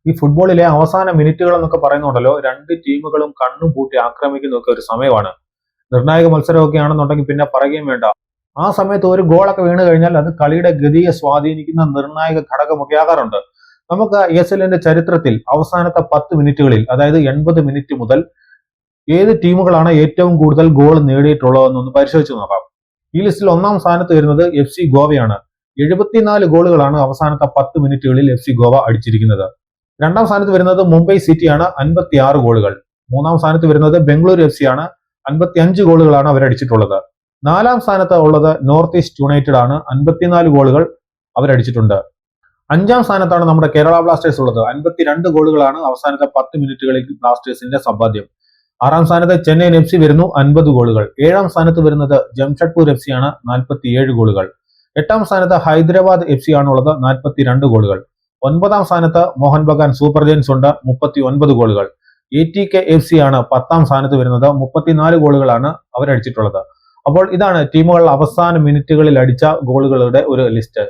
ഈ ഫുട്ബോളിലെ അവസാന മിനിറ്റുകൾ എന്നൊക്കെ പറയുന്നുണ്ടല്ലോ, രണ്ട് ടീമുകളും കണ്ണും പൂട്ടി ആക്രമിക്കുന്നൊക്കെ ഒരു സമയമാണ്. നിർണായക മത്സരമൊക്കെ ആണെന്നുണ്ടെങ്കിൽ പിന്നെ പറയുകയും വേണ്ട. ആ സമയത്ത് ഒരു ഗോളൊക്കെ വീണ് കഴിഞ്ഞാൽ അത് കളിയുടെ ഗതിയെ സ്വാധീനിക്കുന്ന നിർണായക ഘടകമൊക്കെ ആകാറുണ്ട്. നമുക്ക് ESLന്റെ ചരിത്രത്തിൽ അവസാനത്തെ 10 മിനിറ്റുകളിൽ, അതായത് 80 മിനിറ്റ് മുതൽ ഏത് ടീമുകളാണ് ഏറ്റവും കൂടുതൽ ഗോൾ നേടിയിട്ടുള്ളതെന്നൊന്ന് പരിശോധിച്ച് നോക്കാം. ഈ ലിസ്റ്റിൽ ഒന്നാം സ്ഥാനത്ത് വരുന്നത് FC ഗോവയാണ്. 74 ഗോളുകളാണ് അവസാനത്തെ 10 മിനിറ്റുകളിൽ FC ഗോവ അടിച്ചിരിക്കുന്നത്. രണ്ടാം സ്ഥാനത്ത് വരുന്നത് മുംബൈ സിറ്റിയാണ്, 56 ഗോളുകൾ. മൂന്നാം സ്ഥാനത്ത് വരുന്നത് ബംഗളൂരു FC ആണ്, 55 ഗോളുകളാണ് അവരടിച്ചിട്ടുള്ളത്. നാലാം സ്ഥാനത്ത് ഉള്ളത് നോർത്ത് ഈസ്റ്റ് യുണൈറ്റഡ് ആണ്, 54 ഗോളുകൾ അവരടിച്ചിട്ടുണ്ട്. അഞ്ചാം സ്ഥാനത്താണ് നമ്മുടെ കേരള ബ്ലാസ്റ്റേഴ്സ് ഉള്ളത്, 52 ഗോളുകളാണ് അവസാനത്തെ 10 മിനിറ്റുകളിൽ ബ്ലാസ്റ്റേഴ്സിന്റെ സമ്പാദ്യം. ആറാം സ്ഥാനത്ത് ചെന്നൈയിൻ FC വരുന്നു, 50 ഗോളുകൾ. ഏഴാം സ്ഥാനത്ത് വരുന്നത് ജംഷഡ്പൂർ FC ആണ്, 47 ഗോളുകൾ. എട്ടാം സ്ഥാനത്ത് ഹൈദരാബാദ് FC ആണുള്ളത്, 42 ഗോളുകൾ. ഒൻപതാം സ്ഥാനത്ത് മോഹൻ ബഗാൻ സൂപ്പർ ജയൻസ് ഉണ്ട്, 39 ഗോളുകൾ. ATK FC ആണ് 10ാം സ്ഥാനത്ത് വരുന്നത്, 34 ഗോളുകളാണ് അവരടിച്ചിട്ടുള്ളത്. അപ്പോൾ ഇതാണ് ടീമുകൾ അവസാന മിനിറ്റുകളിൽ അടിച്ച ഗോളുകളുടെ ഒരു ലിസ്റ്റ്.